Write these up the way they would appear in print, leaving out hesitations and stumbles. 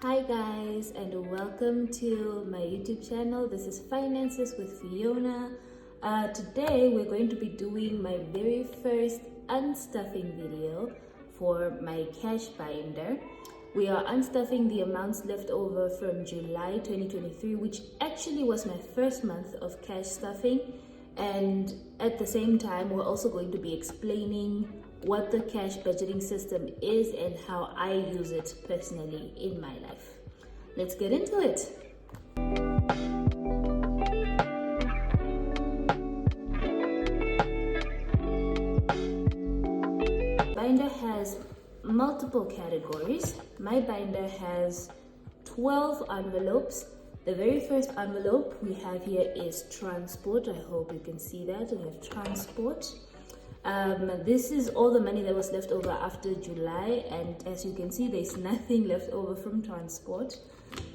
Hi guys, and welcome to my YouTube channel. This is Finances with Fiona. Today we're going to be doing my very first unstuffing video for my cash binder. We are unstuffing the amounts left over from July 2023, which actually was my first month of cash stuffing. And at the same time, we're also going to be explaining what the cash budgeting system is and how I use it personally in my life. Let's get into it. Binder has multiple categories. My binder has 12 envelopes. The very first envelope we have here is transport. I hope you can see that. We have transport. This is all the money that was left over after July, and as you can see, there's nothing left over from transport.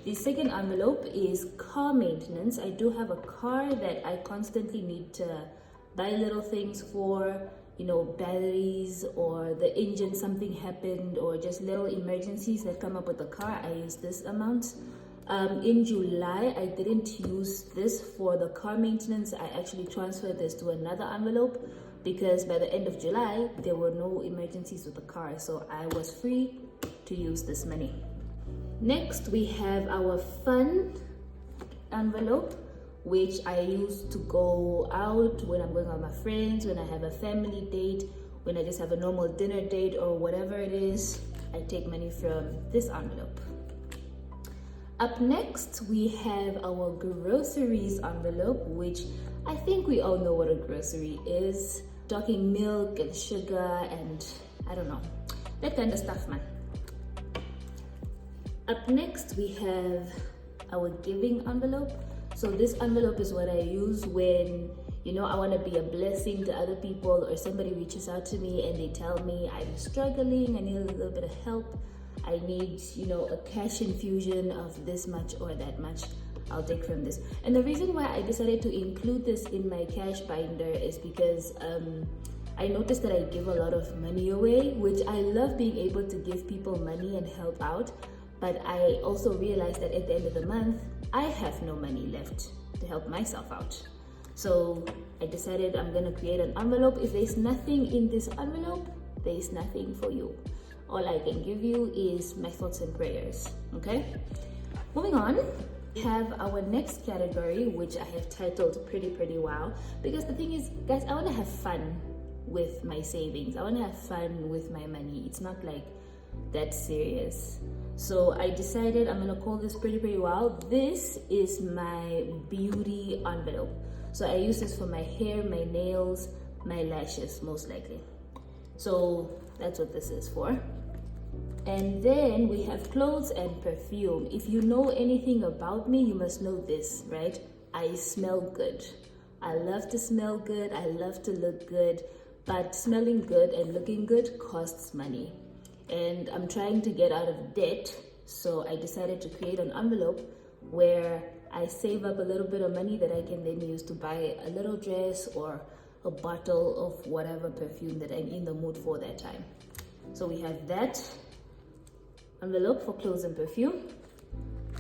The second envelope is car maintenance. I do have a car that I constantly need to buy little things for, batteries or the engine, something happened, or just little emergencies that come up with the car. I use this amount. In July, I didn't use this for the car maintenance. I actually transferred this to another envelope because by the end of July, there were no emergencies with the car, so I was free to use this money. Next, we have our fun envelope, which I use to go out when I'm going out with my friends, when I have a family date, when I just have a normal dinner date or whatever it is. I take money from this envelope. Up next, we have our groceries envelope, which I think we all know what a grocery is. Talking milk and sugar and I don't know, that kind of stuff, man. Up next, we have our giving envelope. So this envelope is what I use when, I want to be a blessing to other people, or somebody reaches out to me and they tell me I'm struggling, I need a little bit of help. I need, a cash infusion of this much or that much. I'll take from this. And the reason why I decided to include this in my cash binder is because I noticed that I give a lot of money away, which I love being able to give people money and help out. But I also realized that at the end of the month, I have no money left to help myself out. So I decided I'm gonna create an envelope. If there's nothing in this envelope, there's nothing for you. All I can give you is my thoughts and prayers, okay? Moving on, we have our next category, which I have titled Pretty Wow, because the thing is, guys, I wanna have fun with my savings. I wanna have fun with my money. It's not like that serious. So I decided I'm gonna call this Pretty Wow. This is my beauty envelope. So I use this for my hair, my nails, my lashes, most likely. So that's what this is for. And then we have clothes and perfume. If you know anything about me, you must know this, right? I smell good. I love to smell good. I love to look good. But smelling good and looking good costs money. And I'm trying to get out of debt. So I decided to create an envelope where I save up a little bit of money that I can then use to buy a little dress or a bottle of whatever perfume that I'm in the mood for that time. So we have that envelope for clothes and perfume.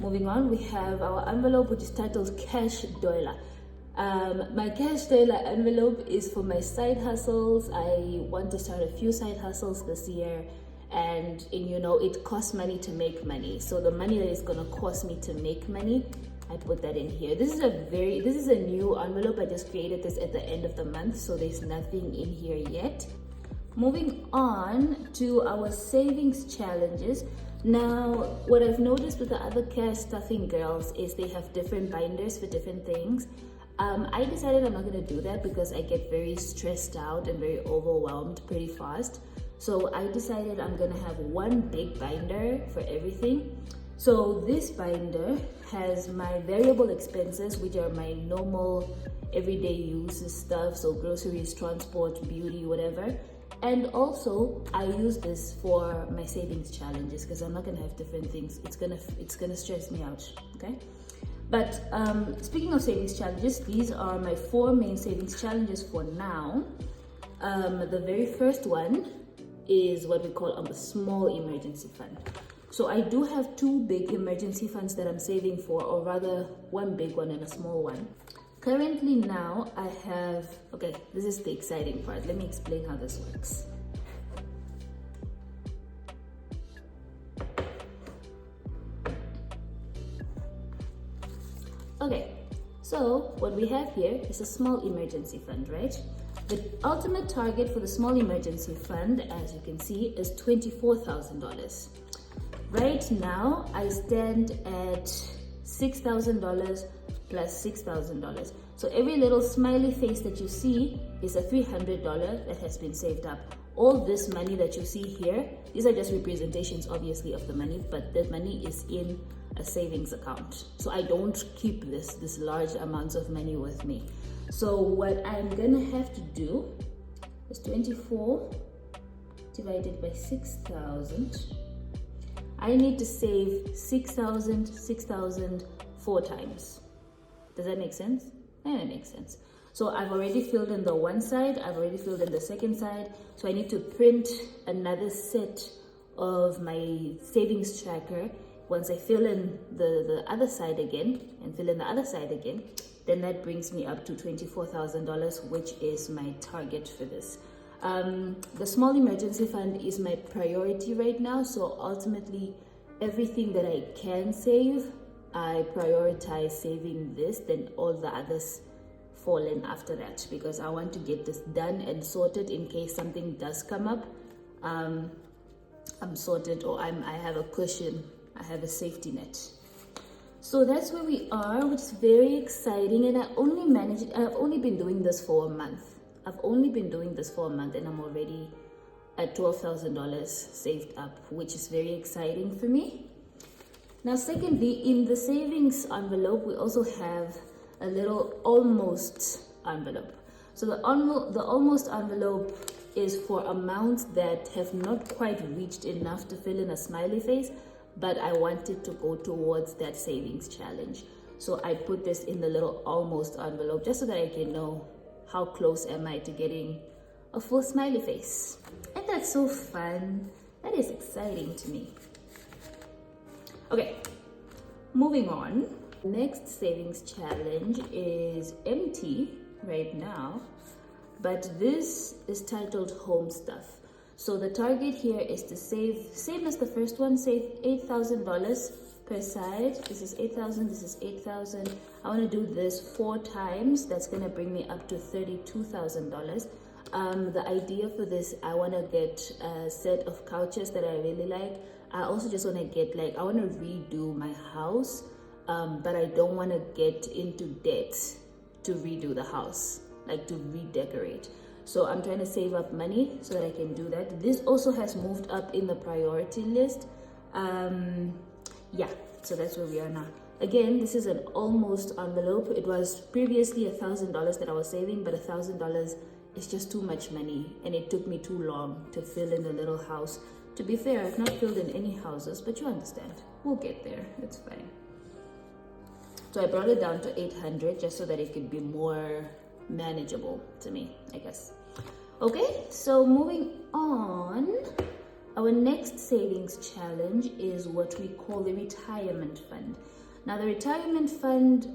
Moving on, we have our envelope which is titled Cash Dollar. My Cash Dollar envelope is for my side hustles. I want to start a few side hustles this year, and it costs money to make money. So the money that is gonna cost me to make money, I put that in here. This is a new envelope. I just created this at the end of the month, so there's nothing in here yet. Moving on to our savings challenges. Now, what I've noticed with the other cash stuffing girls is they have different binders for different things. I decided I'm not gonna do that because I get very stressed out and very overwhelmed pretty fast. So I decided I'm gonna have one big binder for everything. So this binder has my variable expenses, which are my normal everyday use stuff. So groceries, transport, beauty, whatever. And also I use this for my savings challenges because I'm not gonna have different things. It's gonna stress me out, okay? But speaking of savings challenges, these are my 4 main savings challenges for now. The very first one is what we call a small emergency fund. So I do have two big emergency funds that I'm saving for, or rather one big one and a small one. Currently now I have, okay, this is the exciting part. Let me explain how this works. Okay, so what we have here is a small emergency fund, right? The ultimate target for the small emergency fund, as you can see, is $24,000. Right now, I stand at $6,000 plus $6,000. So every little smiley face that you see is a $300 that has been saved up. All this money that you see here, these are just representations, obviously, of the money, but the money is in a savings account. So I don't keep this large amounts of money with me. So what I'm gonna have to do is 24 divided by 6,000. I need to save 6,000 4 times. Does that make sense? Yeah, that makes sense. So I've already filled in the one side, I've already filled in the second side. So I need to print another set of my savings tracker. Once I fill in the other side again and fill in the other side again, then that brings me up to $24,000, which is my target for this. The small emergency fund is my priority right now. So ultimately, everything that I can save, I prioritize saving this, then all the others fall in after that, because I want to get this done and sorted in case something does come up. I'm sorted, or I have a cushion, I have a safety net. So that's where we are, which is very exciting. And I've only been doing this for a month. And I'm already at $12,000 saved up, which is very exciting for me. Now, secondly, in the savings envelope, we also have a little almost envelope. So the almost envelope is for amounts that have not quite reached enough to fill in a smiley face, but I wanted to go towards that savings challenge. So I put this in the little almost envelope just so that I can know how close am I to getting a full smiley face. And that's so fun. That is exciting to me. Okay, moving on. Next savings challenge is empty right now, but this is titled Home Stuff. So the target here is to save, same as the first one, save $8,000 per side. This is 8,000, this is 8,000. I want to do this 4 times. That's going to bring me up to $32,000. The idea for this, I want to get a set of couches that I really like. I also just want to get, I want to redo my house, but I don't want to get into debt to redo the house, to redecorate. So I'm trying to save up money so that I can do that. This also has moved up in the priority list. Yeah, so that's where we are now. Again, this is an almost envelope. It was previously $1,000 that I was saving, but $1,000 is just too much money, and it took me too long to fill in the little house. To be fair, I've not filled in any houses, but you understand. We'll get there. It's fine. So I brought it down to 800 just so that it could be more manageable to me, I guess. Okay, so moving on. Our next savings challenge is what we call the retirement fund. Now, the retirement fund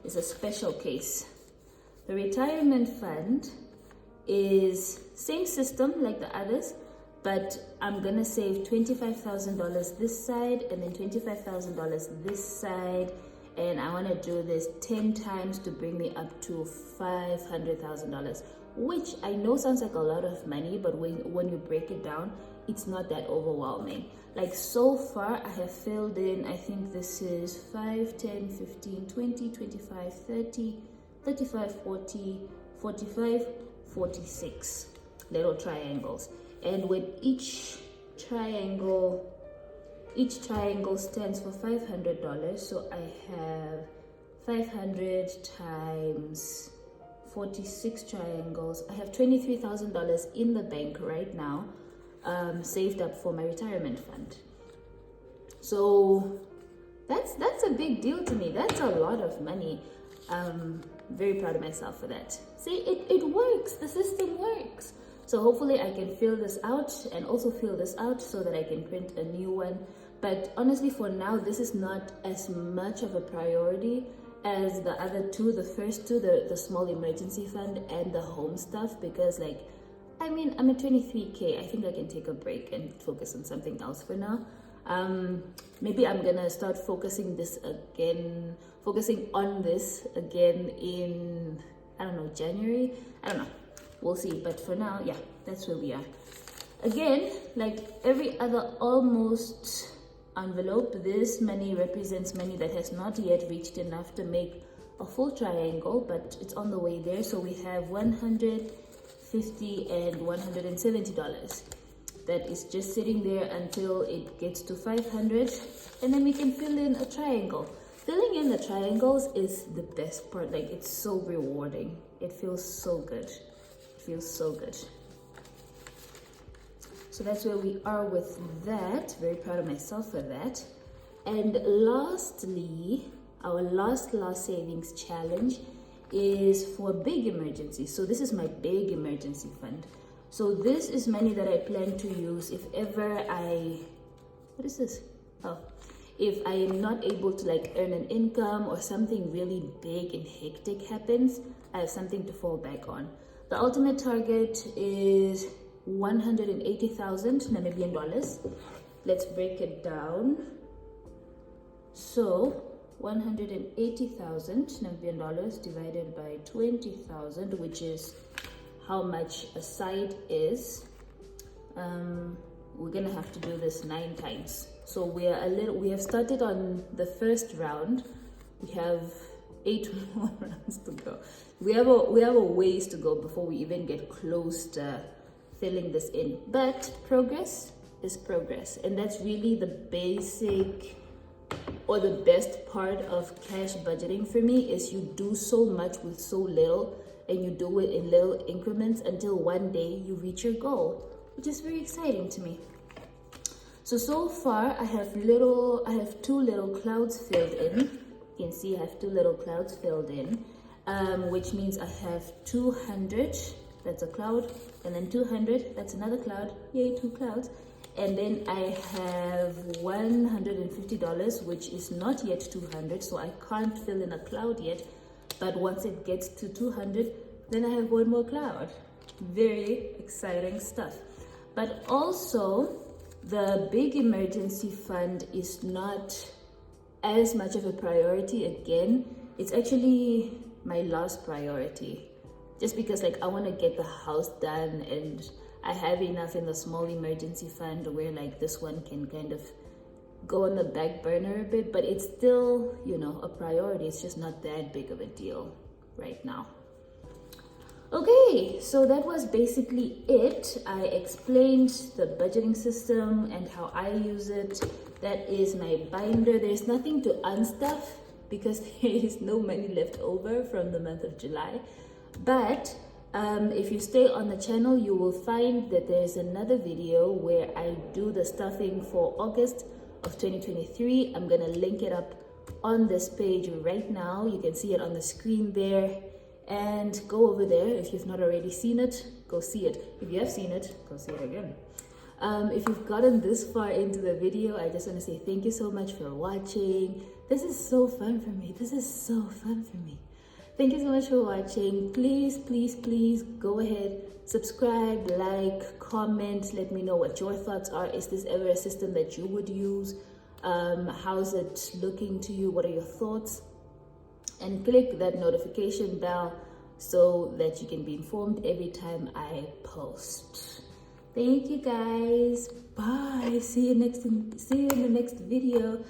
is a special case. The retirement fund is same system like the others, but I'm gonna save $25,000 this side and then $25,000 this side, and I want to do this 10 times to bring me up to $500,000, which I know sounds like a lot of money, but when you break it down, it's not that overwhelming. So far, I have filled in, I think this is 5, 10, 15, 20, 25, 30, 35, 40, 45, 46 little triangles. And with each triangle stands for $500. So I have 500 times 46 triangles. I have $23,000 in the bank right now, saved up for my retirement fund. So that's a big deal to me. That's a lot of money. I'm very proud of myself for that. See, it works. The system works. So hopefully I can fill this out and also fill this out so that I can print a new one. But honestly, for now, this is not as much of a priority as the other two. The first two, the small emergency fund and the home stuff, because like, I mean, I'm at 23K. I think I can take a break and focus on something else for now. Maybe I'm gonna start focusing on this again in, I don't know, January. I don't know. We'll see. But for now, yeah, that's where we are. Again, like every other almost envelope, this money represents money that has not yet reached enough to make a full triangle, but it's on the way there. So we have $150 and $170 that is just sitting there until it gets to 500, and then we can fill in a triangle. Filling in the triangles is the best part. Like, it's so rewarding. It feels so good. It feels so good. So that's where we are with that. Very proud of myself for that. And lastly, our last savings challenge is for big emergencies. So this is my big emergency fund. So this is money that I plan to use if ever what is this? Oh, if I am not able to like earn an income or something really big and hectic happens, I have something to fall back on. The ultimate target is 180,000 Namibian dollars. Let's break it down. So 180,000 Namibian dollars divided by 20,000, which is how much a side is. We're gonna have to do this 9 times. So we have started on the first round. We have 8 more rounds to go. We have a ways to go before we even get close to filling this in. But progress is progress, and that's really the basic or the best part of cash budgeting for me. Is you do so much with so little, and you do it in little increments until one day you reach your goal, which is very exciting to me. So far I have 2 little clouds filled in. You can see I have 2 little clouds filled in, which means I have 200, that's a cloud, and then 200, that's another cloud. Yay, 2 clouds. And then I have $150, which is not yet 200, so I can't fill in a cloud yet. But once it gets to 200, then I have 1 more cloud. Very exciting stuff. But also, the big emergency fund is not as much of a priority. Again, it's actually my last priority. Just because like I want to get the house done, and I have enough in the small emergency fund where like this one can kind of go on the back burner a bit, but it's still, you know, a priority. It's just not that big of a deal right now. Okay, so that was basically it. I explained the budgeting system and how I use it. That is my binder. There's nothing to unstuff because there is no money left over from the month of July. But if you stay on the channel, you will find that there's another video where I do the stuffing for August of 2023. I'm gonna link it up on this page right now. You can see it on the screen there, and go over there. If you've not already seen it, go see it. If you have seen it, go see it again. If you've gotten this far into the video, I just want to say thank you so much for watching. This is so fun for me. This is so fun for me. Thank you so much for watching. Please, please, please go ahead, subscribe, like, comment. Let me know what your thoughts are. Is this ever a system that you would use? How's it looking to you? What are your thoughts? And click that notification bell so that you can be informed every time I post. Thank you guys. Bye. See you in the next video.